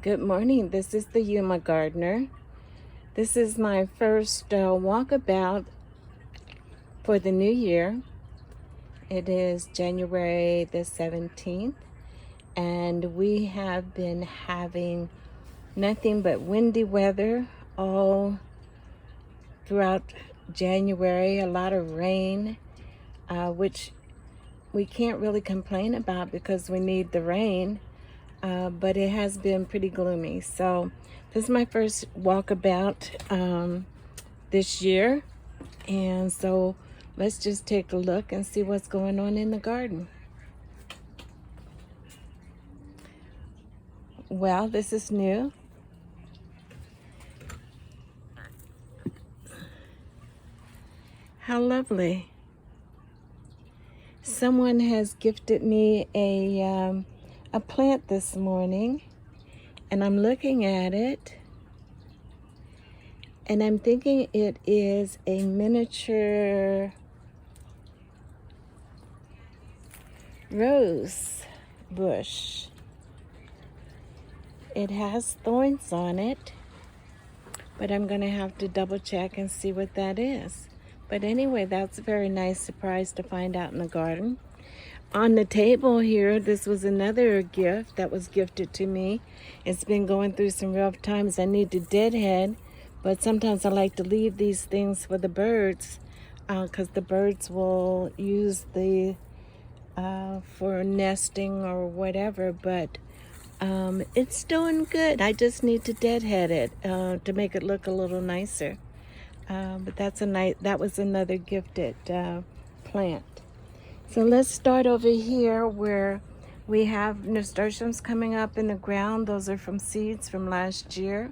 Good morning. This is the Yuma Gardener. This is my first walkabout for the new year. It is January the 17th, and we have been having nothing but windy weather all throughout January, a lot of rain, which we can't really complain about because we need the rain. But it has been pretty gloomy. So this is my first walkabout this year. And so let's just take a look and see what's going on in the garden. Well, this is new. How lovely. Someone has gifted me a plant this morning, and I'm looking at it, and I'm thinking it is a miniature rose bush. It has thorns on it, but I'm gonna have to double check and see what that is. But anyway, that's a very nice surprise to find out in the garden. On the table here, this was another gift that was gifted to me. It's been going through some rough times. I need to deadhead, but sometimes I like to leave these things for the birds because the birds will use the for nesting or whatever, but it's doing good. I just need to deadhead it to make it look a little nicer. But that was another gifted plant. So let's start over here where we have nasturtiums coming up in the ground. Those are from seeds from last year.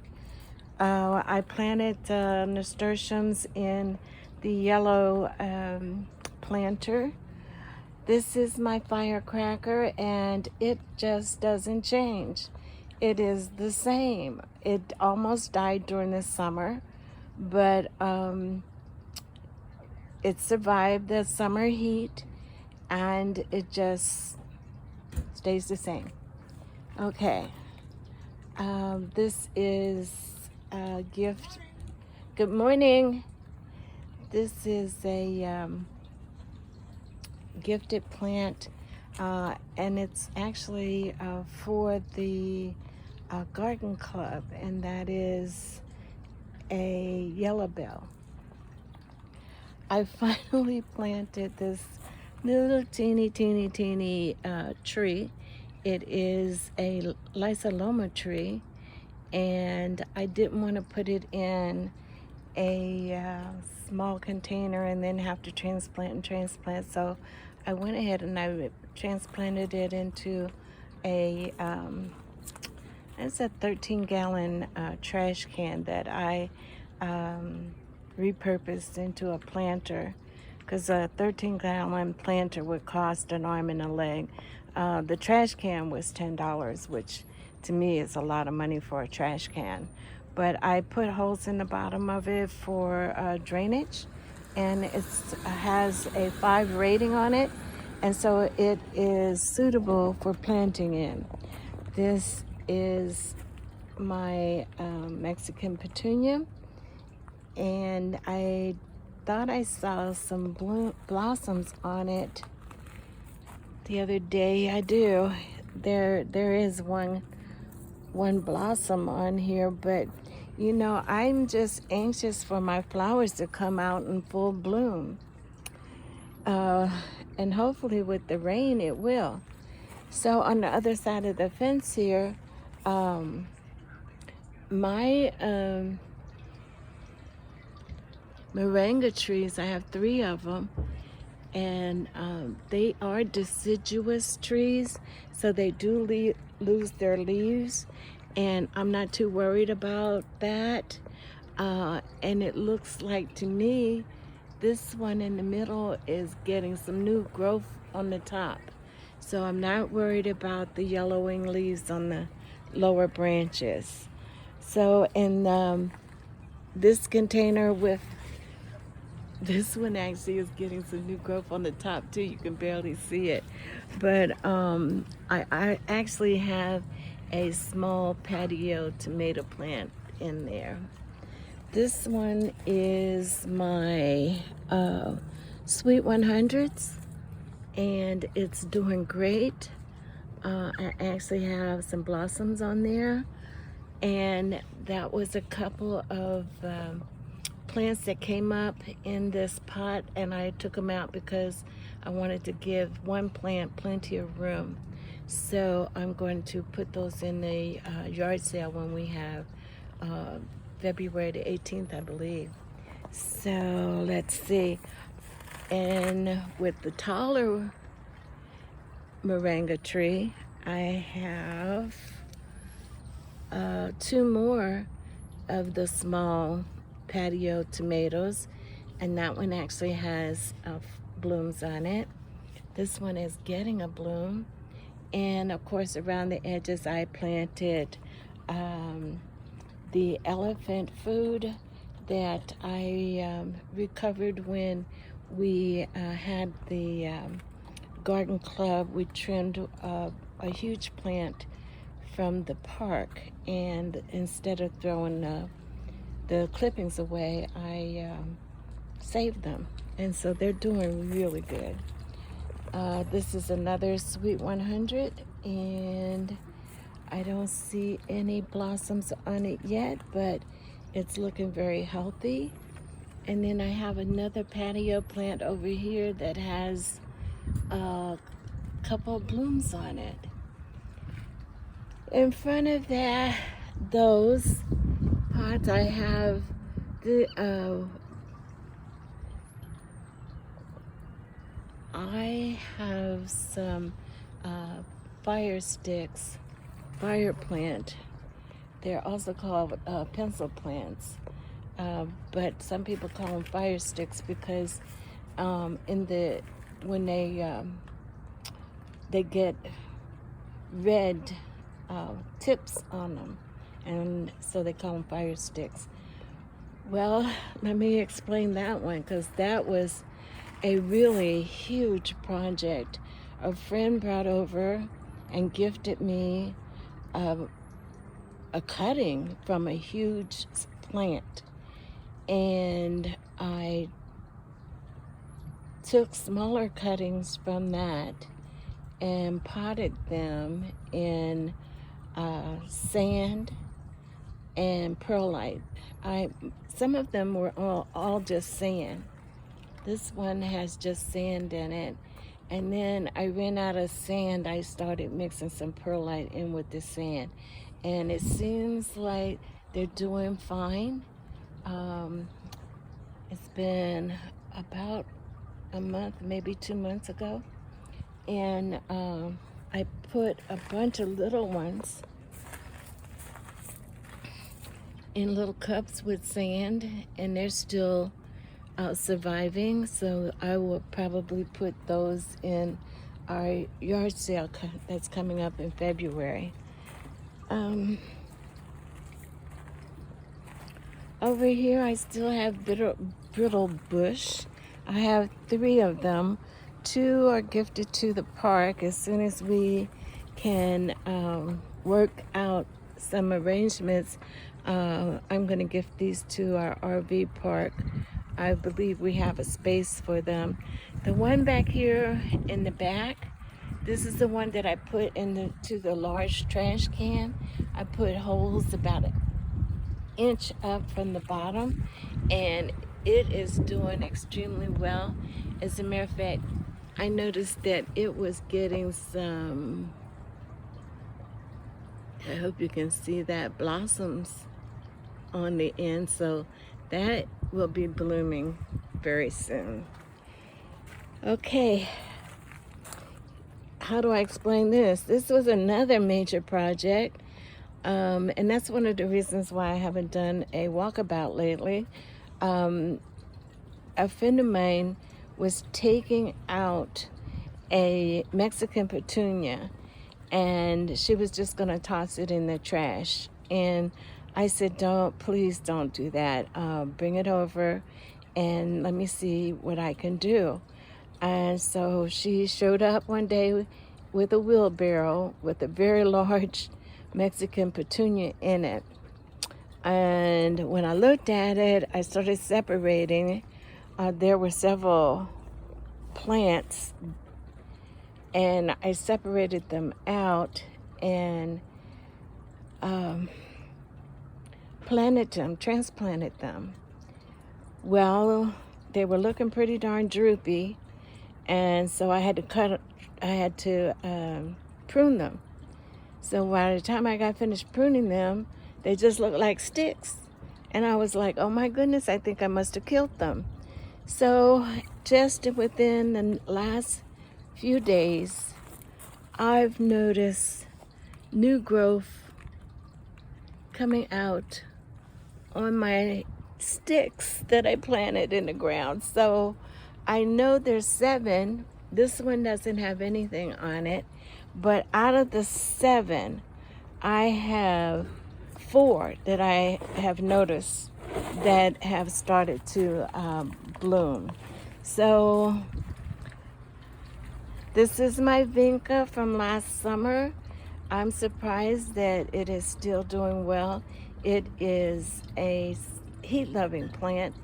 I planted nasturtiums in the yellow planter. This is my firecracker, and it just doesn't change. It is the same. It almost died during the summer, but it survived the summer heat, and it just stays the same. Okay, this is a gift. Good morning. This is a gifted plant, and it's actually for the garden club, and that is a yellow bell. I finally planted this little teeny tree. It is a lysoloma tree, and I didn't want to put it in a small container and then have to transplant, so I went ahead and I transplanted it into it's a 13-gallon trash can that I repurposed into a planter, because a 13-gallon planter would cost an arm and a leg. The trash can was $10, which to me is a lot of money for a trash can. But I put holes in the bottom of it for drainage, and it has a 5 rating on it, and so it is suitable for planting in. This is my Mexican petunia, and I thought I saw some blossoms on it the other day. I do. There is one blossom on here, but you know, I'm just anxious for my flowers to come out in full bloom, and hopefully with the rain it will. So on the other side of the fence here, my moringa trees, I have 3 of them, and they are deciduous trees, so they do lose their leaves, and I'm not too worried about that. And it looks like to me this one in the middle is getting some new growth on the top, so I'm not worried about the yellowing leaves on the lower branches. So in this container with this one actually is getting some new growth on the top too. You can barely see it, but I actually have a small patio tomato plant in there. This one is my Sweet 100s, and it's doing great. I actually have some blossoms on there, and that was a couple of plants that came up in this pot, and I took them out because I wanted to give one plant plenty of room. So I'm going to put those in the yard sale when we have February the 18th, I believe. So let's see. And with the taller moringa tree, I have 2 more of the small patio tomatoes, and that one actually has blooms on it. This one is getting a bloom, and of course around the edges I planted the elephant food that I recovered when we had the garden club. We trimmed a huge plant from the park, and instead of throwing the clippings away, I saved them, and so they're doing really good. This is another Sweet 100, and I don't see any blossoms on it yet, but it's looking very healthy. And then I have another patio plant over here that has a couple of blooms on it. In front of those pots, I have the some fire sticks, fire plant. They're also called pencil plants, but some people call them fire sticks because when they get red tips on them, and so they call them fire sticks. Well, let me explain that one, because that was a really huge project. A friend brought over and gifted me a cutting from a huge plant, and I took smaller cuttings from that and potted them in sand and perlite. Some of them were all just sand. This one has just sand in it. And then I ran out of sand. I started mixing some perlite in with the sand. And it seems like they're doing fine. It's been about a month, maybe 2 months ago. And I put a bunch of little ones in little cups with sand, and they're still surviving, so I will probably put those in our yard sale that's coming up in February. Over here I still have brittle bush. I have 3 of them. 2 are gifted to the park. As soon as we can work out some arrangements, I'm going to gift these to our RV park. I believe we have a space for them. The one back here in the back, this is the one that I put into the large trash can. I put holes about an inch up from the bottom, and it is doing extremely well. As a matter of fact, I noticed that it was getting some, I hope you can see that, blossoms on the end, so that will be blooming very soon. Okay, how do I explain this? This was another major project, and that's one of the reasons why I haven't done a walkabout lately. A friend of mine was taking out a Mexican petunia, and she was just gonna toss it in the trash. And I said, please don't do that. Bring it over and let me see what I can do. And so she showed up one day with a wheelbarrow with a very large Mexican petunia in it. And when I looked at it, I started separating. There were several plants, and I separated them out and transplanted them. Well, they were looking pretty darn droopy, and so I had to prune them. So by the time I got finished pruning them, they just looked like sticks. And I was like, oh my goodness, I think I must have killed them. So just within the last few days, I've noticed new growth coming out on my sticks that I planted in the ground. So I know there's 7. This one doesn't have anything on it, but out of the 7, I have 4 that I have noticed that have started to bloom. So this is my vinca from last summer. I'm surprised that it is still doing well. It is a heat-loving plant,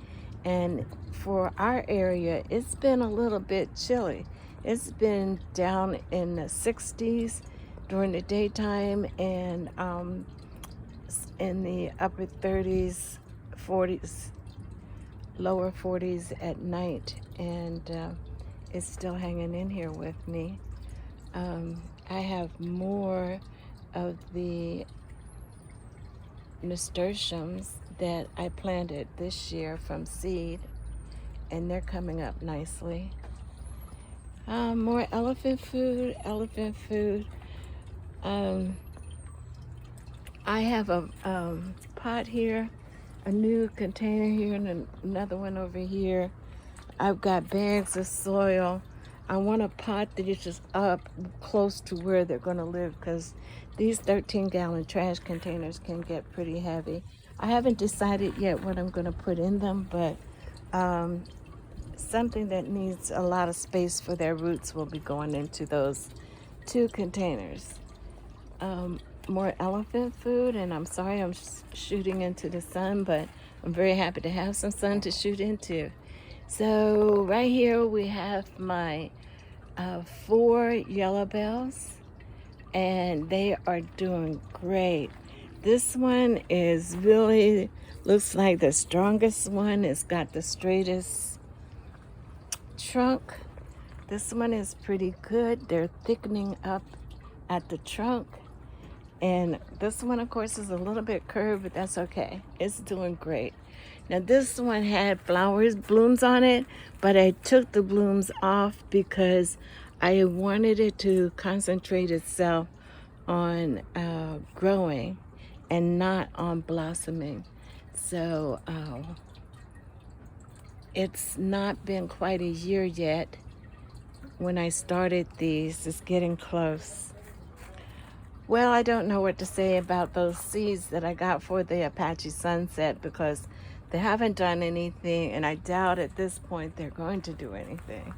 and for our area, it's been a little bit chilly. It's been down in the 60s during the daytime and in the upper 30s, 40s, lower 40s at night, and it's still hanging in here with me. I have more of the nasturtiums that I planted this year from seed, and they're coming up nicely. More elephant food. I have a pot here, a new container here, and another one over here. I've got bags of soil. I want a pot that is just up close to where they're going to live, because these 13-gallon trash containers can get pretty heavy. I haven't decided yet what I'm going to put in them, but something that needs a lot of space for their roots will be going into those 2 containers. More elephant food, and I'm sorry I'm shooting into the sun, but I'm very happy to have some sun to shoot into. So right here we have my 4 yellow bells, and they are doing great. This one is really, looks like the strongest one. It's got the straightest trunk. This one is pretty good. They're thickening up at the trunk. And this one, of course, is a little bit curved, but that's okay. It's doing great. Now, this one had blooms on it, but I took the blooms off because I wanted it to concentrate itself on growing and not on blossoming. So it's not been quite a year yet when I started these. It's getting close. Well, I don't know what to say about those seeds that I got for the Apache Sunset, because they haven't done anything, and I doubt at this point they're going to do anything.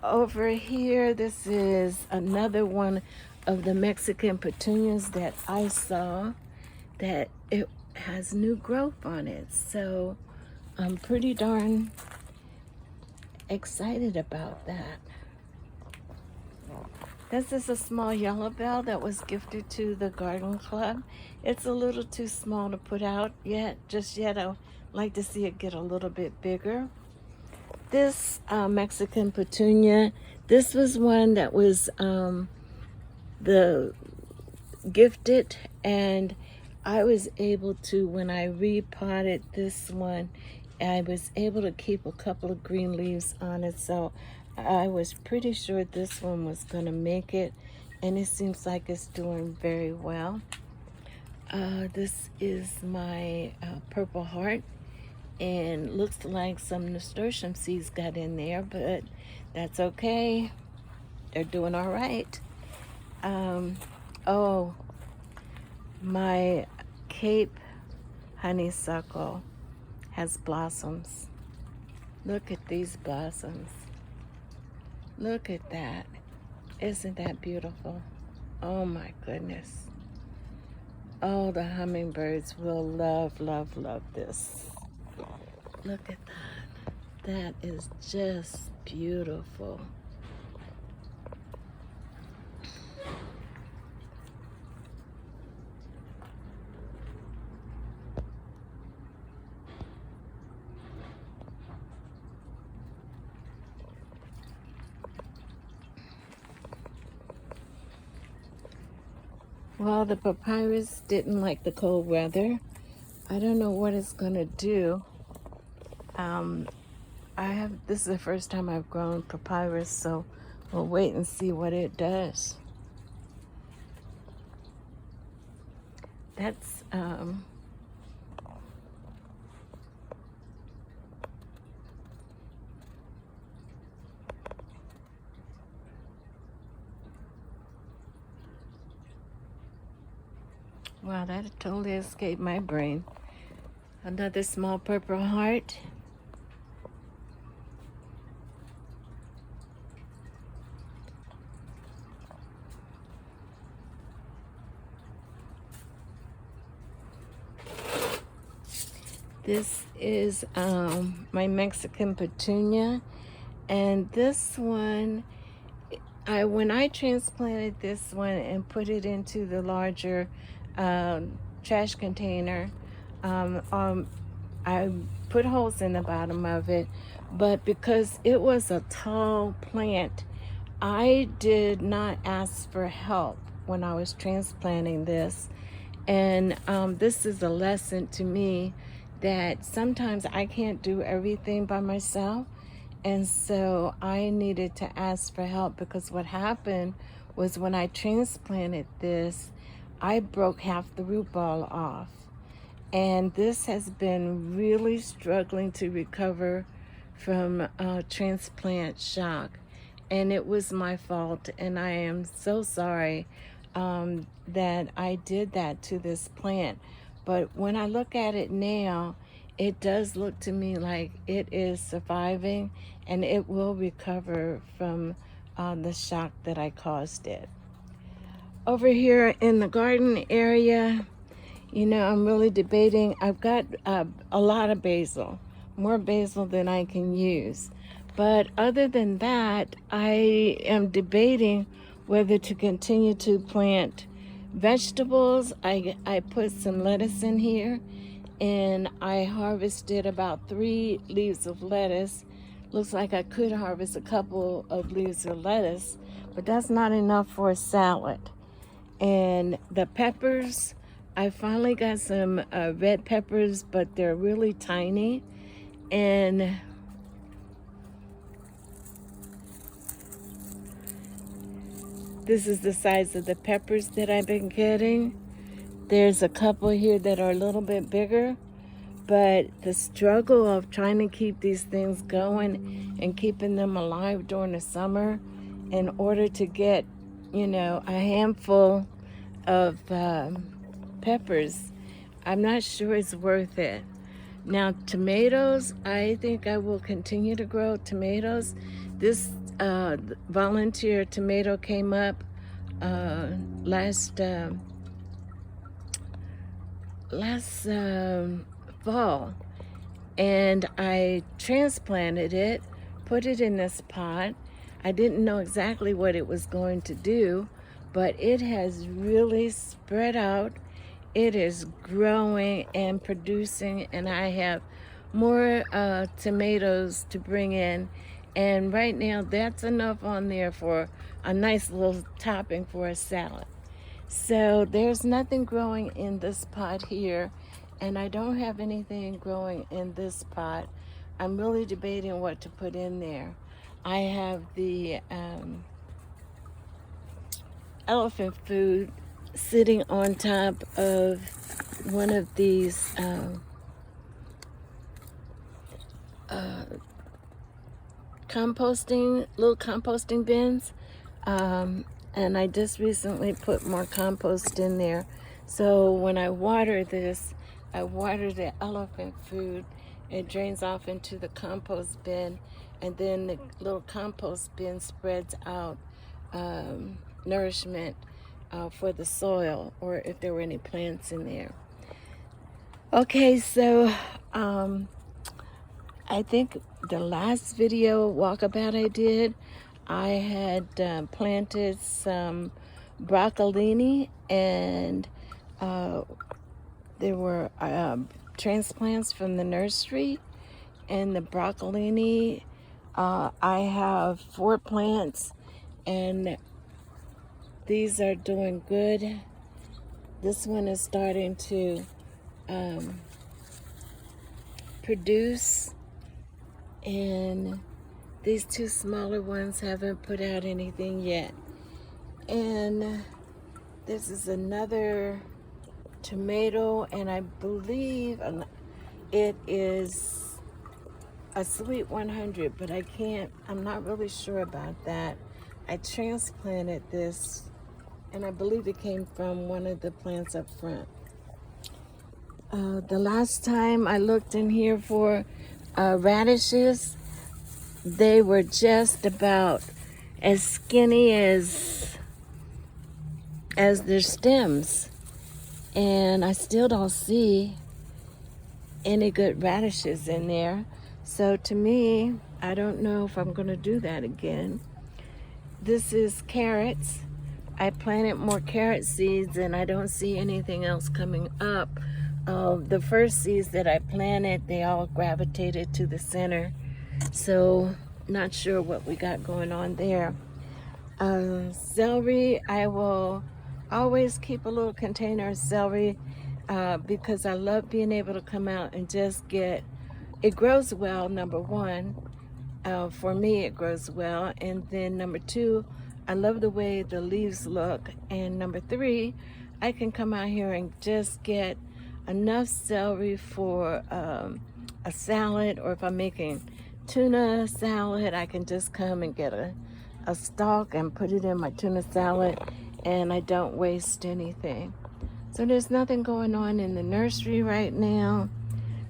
Over here, this is another one of the Mexican petunias that I saw that it has new growth on it. So I'm pretty darn excited about that. This is a small yellow bell that was gifted to the garden club. It's a little too small to put out just yet. I'd like to see it get a little bit bigger. This Mexican petunia, this was one that was the gifted, and I was able to, when I repotted this one, I was able to keep a couple of green leaves on it, so I was pretty sure this one was gonna make it, and it seems like it's doing very well. This is my purple heart, and looks like some nasturtium seeds got in there, but that's okay. They're doing all right. Oh, my Cape honeysuckle has blossoms. Look at these blossoms. Look at that. Isn't that beautiful? Oh my goodness. Oh, the hummingbirds will love, love, love this. Look at that. That is just beautiful. Well, the papyrus didn't like the cold weather. I don't know what it's gonna do. This is the first time I've grown papyrus, so we'll wait and see what it does. That's wow, that totally escaped my brain. Another small purple heart. This is my Mexican petunia, and this one, when I transplanted this one and put it into the larger trash container, I put holes in the bottom of it, but because it was a tall plant, I did not ask for help when I was transplanting this. And this is a lesson to me that sometimes I can't do everything by myself. And so I needed to ask for help, because what happened was when I transplanted this, I broke half the root ball off. And this has been really struggling to recover from transplant shock. And it was my fault, and I am so sorry that I did that to this plant. But when I look at it now, it does look to me like it is surviving, and it will recover from the shock that I caused it. Over here in the garden area, I'm really debating. I've got a lot of basil, more basil than I can use. But other than that, I am debating whether to continue to plant vegetables. I put some lettuce in here, and I harvested about 3 leaves of lettuce. Looks like I could harvest a couple of leaves of lettuce, but that's not enough for a salad. And the peppers, I finally got some red peppers, but they're really tiny. And this is the size of the peppers that I've been getting. There's a couple here that are a little bit bigger, but the struggle of trying to keep these things going and keeping them alive during the summer in order to get, a handful of peppers, I'm not sure it's worth it. Now, tomatoes, I think I will continue to grow tomatoes. This volunteer tomato came up last fall, and I transplanted it, put it in this pot. I didn't know exactly what it was going to do, but it has really spread out. It is growing and producing, and I have more tomatoes to bring in. And right now, that's enough on there for a nice little topping for a salad. So there's nothing growing in this pot here, and I don't have anything growing in this pot. I'm really debating what to put in there. I have the elephant food sitting on top of one of these little composting bins. And I just recently put more compost in there. So when I water this, I water the elephant food. It drains off into the compost bin, and then the little compost bin spreads out nourishment for the soil, or if there were any plants in there. Okay, so I think the last video walkabout I did, I had planted some broccolini, and there were transplants from the nursery. And the broccolini, I have 4 plants, and these are doing good. This one is starting to produce, and these 2 smaller ones haven't put out anything yet. And this is another tomato, and I believe it is a sweet 100, but I'm not really sure about that. I transplanted this, and I believe it came from one of the plants up front. The last time I looked in here for radishes, they were just about as skinny as their stems, and I still don't see any good radishes in there. So to me, I don't know if I'm going to do that again. This is carrots. I planted more carrot seeds, and I don't see anything else coming up. The first seeds that I planted, they all gravitated to the center. So not sure what we got going on there. Celery, I will always keep a little container of celery because I love being able to come out and just get, it grows well, number one. For me, it grows well. And then number 2, I love the way the leaves look. And number 3, I can come out here and just get enough celery for a salad, or if I'm making tuna salad, I can just come and get a stalk and put it in my tuna salad, and I don't waste anything. So there's nothing going on in the nursery right now.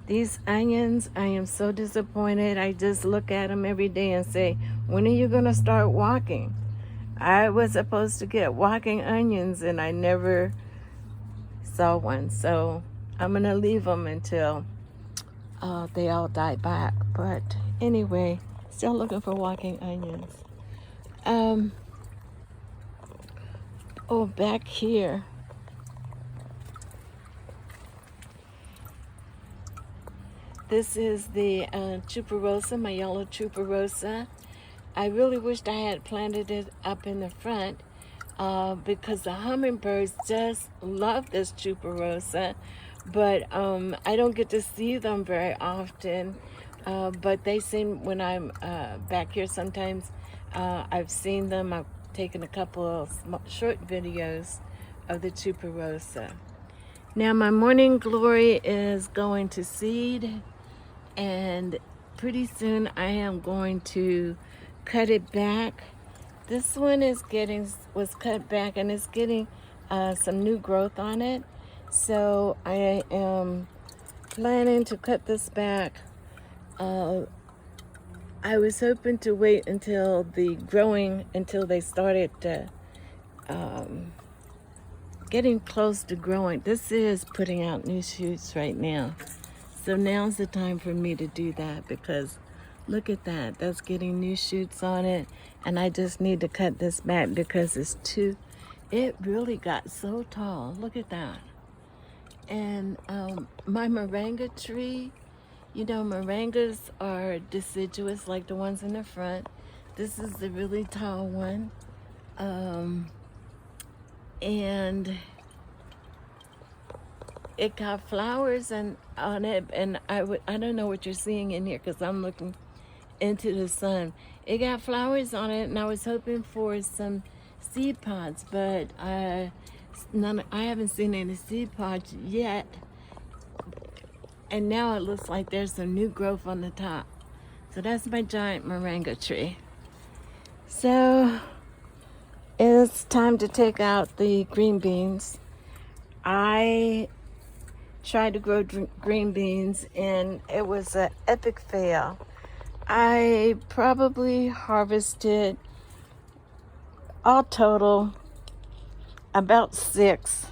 These onions, I am so disappointed. I just look at them every day and say, when are you going to start walking? I was supposed to get walking onions, and I never saw one. So I'm going to leave them until they all die back. But anyway, still looking for walking onions. Oh, back here. This is the tuberosa, my yellow tuberosa. I really wished I had planted it up in the front because the hummingbirds just love this tuberosa, but I don't get to see them very often. But they seem, when I'm back here sometimes, I've seen them. I've taken a couple of short videos of the tuberosa. Now my morning glory is going to seed, and pretty soon I am going to cut it back. This one was cut back, and it's getting some new growth on it. So I am planning to cut this back. I was hoping to wait until they started getting close to growing. This is putting out new shoots right now. So now's the time for me to do that, because look at that. That's getting new shoots on it. And I just need to cut this back because it really got so tall. Look at that. And my moringa tree, you know, moringas are deciduous like the ones in the front. This is the really tall one. And it got flowers on it, and I don't know what you're seeing in here because I'm looking into the sun. It got flowers on it, and I was hoping for some seed pods, but I haven't seen any seed pods yet. And now it looks like there's some new growth on the top. So that's my giant moringa tree. So it's time to take out the green beans. I tried to grow green beans, and it was an epic fail. I probably harvested, all total, about 6.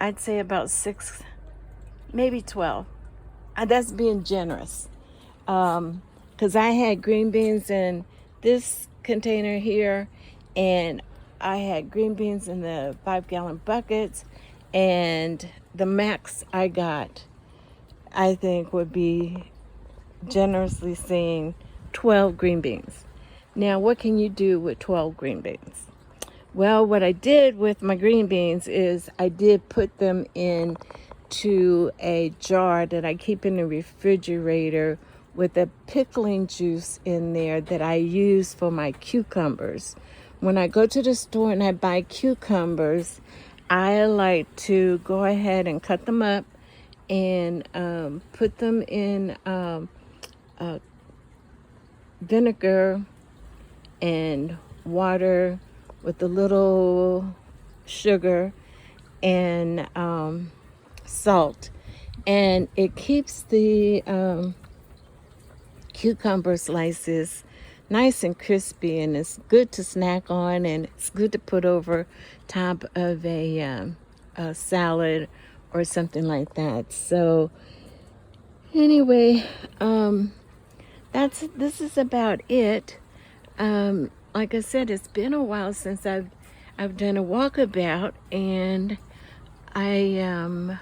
I'd say about 6, maybe 12. That's being generous. Because I had green beans in this container here, and I had green beans in the 5-gallon buckets, and the max I got, I think, would be generously saying 12 green beans. Now, what can you do with 12 green beans? Well, what I did with my green beans is I did put them into a jar that I keep in the refrigerator with a pickling juice in there that I use for my cucumbers. When I go to the store and I buy cucumbers, I like to go ahead and cut them up and put them in vinegar and water with a little sugar and salt, and it keeps the cucumber slices nice and crispy, and it's good to snack on, and it's good to put over top of a salad or something like that. So anyway, this is about it. Like I said, it's been a while since I've done a walkabout, and I am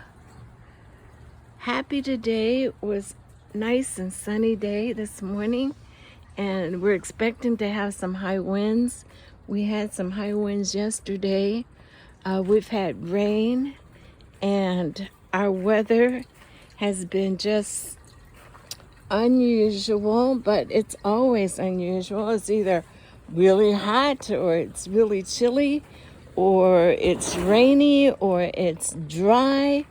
happy today. It was nice and sunny day this morning, and we're expecting to have some high winds. We had some high winds yesterday. We've had rain, and our weather has been just unusual, but it's always unusual. It's either really hot, or it's really chilly, or it's rainy, or it's dry.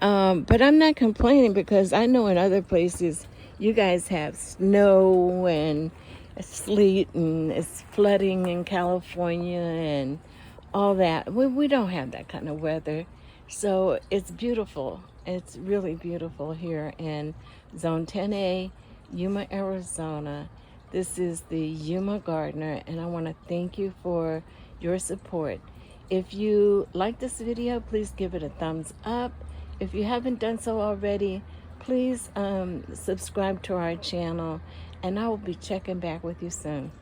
But I'm not complaining, because I know in other places you guys have snow and sleet, and it's flooding in California and all that. We don't have that kind of weather. So it's beautiful. It's really beautiful here in Zone 10A, Yuma, Arizona. This is the Yuma Gardener, and I want to thank you for your support. If you like this video, please give it a thumbs up. If you haven't done so already, please subscribe to our channel, and I will be checking back with you soon.